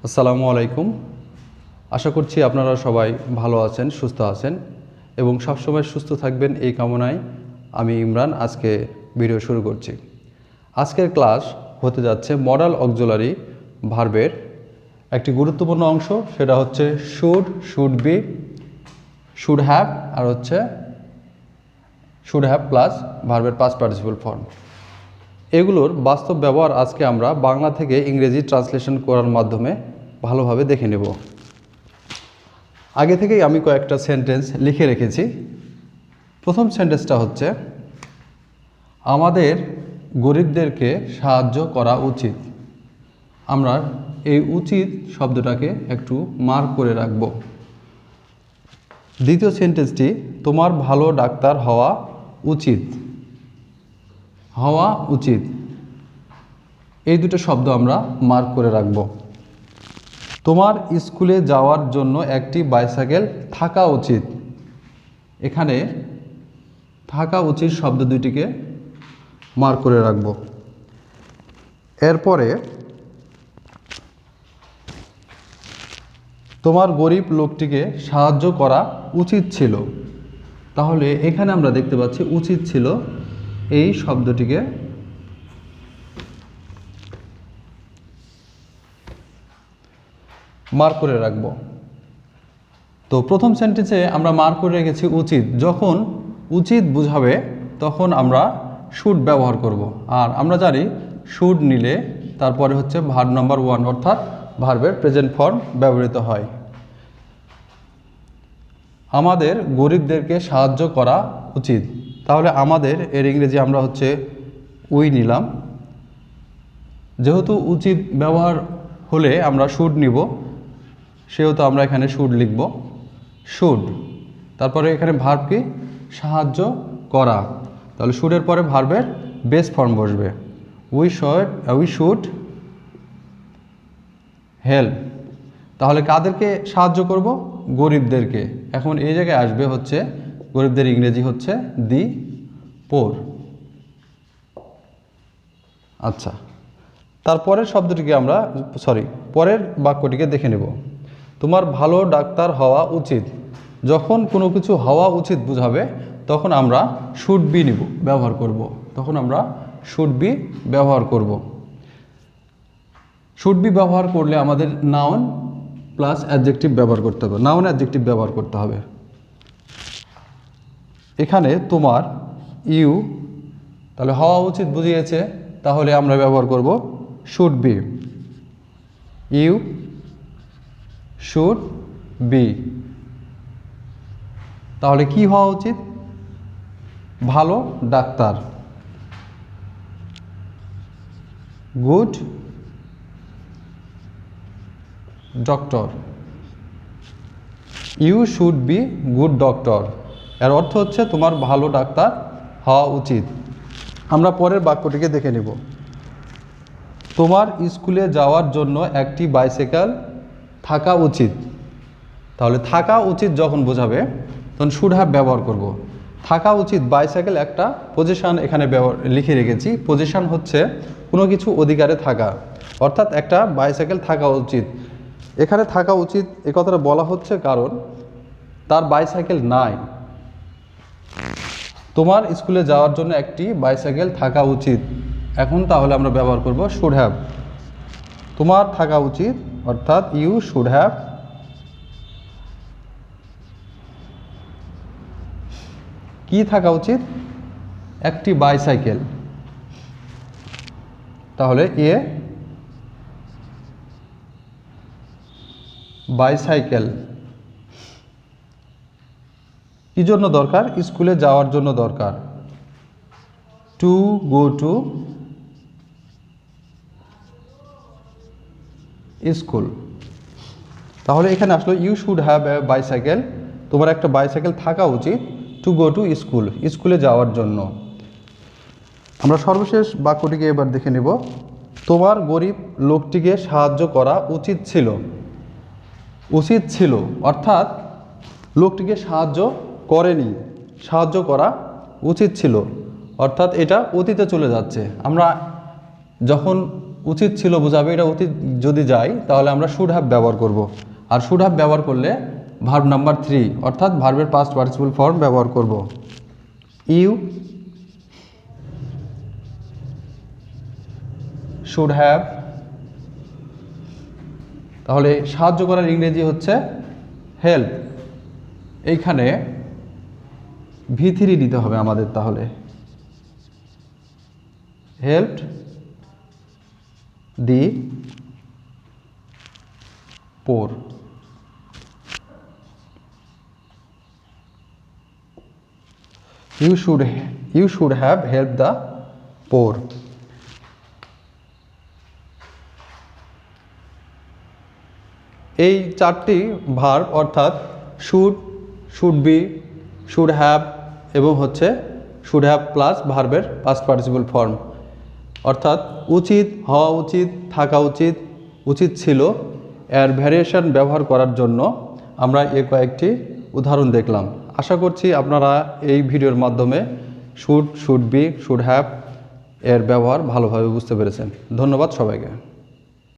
আসসালামু আলাইকুম। আশা করছি আপনারা সবাই ভালো আছেন, সুস্থ আছেন এবং সবসময় সুস্থ থাকবেন এই কামনায় আমি ইমরান আজকে ভিডিও শুরু করছি। আজকের ক্লাস হতে যাচ্ছে মডাল অক্সিলারি ভার্বের একটি গুরুত্বপূর্ণ অংশ, সেটা হচ্ছে শুড বি, শুড হ্যাভ আর হচ্ছে শুড হ্যাভ প্লাস ভার্বের পাস্ট পার্টিসিপল ফর্ম। এগুলোর বাস্তব ব্যবহার আজকে আমরা বাংলা থেকে ইংরেজি ট্রান্সলেশন করার মাধ্যমে ভালোভাবে দেখে নেব। আগে থেকেই আমি কয়েকটা সেন্টেন্স লিখে রেখেছি। প্রথম সেন্টেন্সটা হচ্ছে, আমাদের গরিবদেরকে সাহায্য করা উচিত। আমরা এই উচিত শব্দটাকে একটু মার্ক করে রাখব। দ্বিতীয় সেন্টেন্সটি, তোমার ভালো ডাক্তার হওয়া উচিত। হওয়া উচিত, এই দুটো শব্দ আমরা মার্ক করে রাখব। তোমার স্কুলে যাওয়ার জন্য একটি বাইসাইকেল থাকা উচিত। এখানে থাকা উচিত শব্দ দুইটিকে মার্ক করে রাখব। এরপরে তোমার গরিব লোকটিকে সাহায্য করা উচিত ছিল। তাহলে এখানে আমরা দেখতে পাচ্ছি উচিত ছিল এই শব্দটিকে মার্ক করে রাখব। তো প্রথম সেন্টেন্সে আমরা মার্ক করে রেখেছি উচিত। যখন উচিত বুঝাবে তখন আমরা শুড ব্যবহার করব। আর আমরা জানি শুড নিলে তারপরে হচ্ছে ভার্ব নাম্বার 1 অর্থাৎ ভার্বের প্রেজেন্ট ফর্ম ব্যবহৃত হয়। আমাদের গরিবদেরকে সাহায্য করা উচিত। তাহলে আমাদের এর ইংরেজি আমরা হচ্ছে উই নিলাম। যেহেতু উচিত ব্যবহার হলে আমরা শুড নিব, সেহেতু আমরা এখানে শুড লিখব। শুড, তারপরে এখানে ভার্ব কি, সাহায্য করা। তাহলে শুডের পরে ভার্বের বেস ফর্ম বসবে। We should help. তাহলে কাদেরকে সাহায্য করব? গরিবদেরকে। এখন এই জায়গায় আসবে হচ্ছে গরিবদের ইংরেজি হচ্ছে দি পোর। আচ্ছা, তারপরের শব্দটিকে আমরা পরের বাক্যটিকে দেখে নেব। তোমার ভালো ডাক্তার হওয়া উচিত। যখন কোনো কিছু হওয়া উচিত বুঝাবে তখন আমরা শুড বি ব্যবহার করব। শুড বি ব্যবহার করলে আমাদের নাউন প্লাস অ্যাডজেক্টিভ ব্যবহার করতে হবে। নাউন অ্যাডজেক্টিভ ব্যবহার করতে হবে। এখানে তোমার ইউ, তাহলে হওয়া উচিত বুঝিয়েছে, তাহলে আমরা ব্যবহার করব should be. You should be. তাহলে কি হওয়া উচিত? ভালো doctor, good doctor. You should be good doctor, এর অর্থ হচ্ছে তোমার ভালো ডাক্তার হওয়া উচিত। আমরা পরের বাক্যটিকে দেখে নেব। তোমার স্কুলে যাওয়ার জন্য একটি বাইসাইকেল থাকা উচিত। তাহলে থাকা উচিত যখন বোঝাবে তখন শুড হ্যাভ ব্যবহার করব। থাকা উচিত, বাইসাইকেল একটা পজিশন এখানে লিখে রেখেছি। পজিশন হচ্ছে কোনো কিছু অধিকারে থাকা, অর্থাৎ একটা বাইসাইকেল থাকা উচিত। এখানে থাকা উচিত এ কথাটা বলা হচ্ছে কারণ তার বাইসাইকেল নাই। তোমার স্কুলে যাওয়ার জন্য একটি বাইসাইকেল থাকা উচিত। এখন তাহলে আমরা ব্যবহার করব শুড হ্যাভ। তোমার থাকা উচিত অর্থাৎ ইউ শুড হ্যাভ কি থাকা উচিত? একটি বাইসাইকেল। তাহলে এ বাইসাইকেল কি জন্য দরকার? স্কুলে যাওয়ার জন্য দরকার। To go to school. তাহলে এখানে আসলো you should have a bicycle, তোমার একটা বাইসাইকেল থাকা উচিত। টু গো টু স্কুল, স্কুলে যাওয়ার জন্য। আমরা সর্বশেষ বাক্যটিকে এবার দেখে নেব। তোমার গরিব লোকটিকে সাহায্য করা উচিত ছিল। উচিত ছিল অর্থাৎ লোকটিকে সাহায্য করেনি, সাহায্য করা উচিত ছিল অর্থাৎ এটা অতীতে চলে যাচ্ছে। আমরা যখন উচিত ছিল বোঝাবে, এটা অতীত যদি যাই তাহলে আমরা শুড হ্যাভ ব্যবহার করব। আর শুড হ্যাভ ব্যবহার করলে ভার্ব নাম্বার 3 অর্থাৎ ভার্বের পাস্ট পার্টিসিপল ফর্ম ব্যবহার করব। ইউ শুড হ্যাভ, তাহলে সাহায্য করার ইংরেজি হচ্ছে হেল্প। এইখানে V3 দিতে হবে আমাদের, তাহলে helped the poor. You should have helped the poor. এই চারটি ভার্ব অর্থাৎ should, should be, should have এবং হচ্ছে শুড হ্যাভ প্লাস ভার্বের পাস্ট পার্টিসিপল ফর্ম, অর্থাৎ উচিত, হওয়া উচিত, থাকা উচিত, উচিত ছিল, এর ভ্যারিয়েশন ব্যবহার করার জন্য আমরা এই কয়েকটি উদাহরণ দেখলাম। আশা করছি আপনারা এই ভিডিওর মাধ্যমে should, should be, should have এর ব্যবহার ভালোভাবে বুঝতে পেরেছেন। ধন্যবাদ সবাইকে।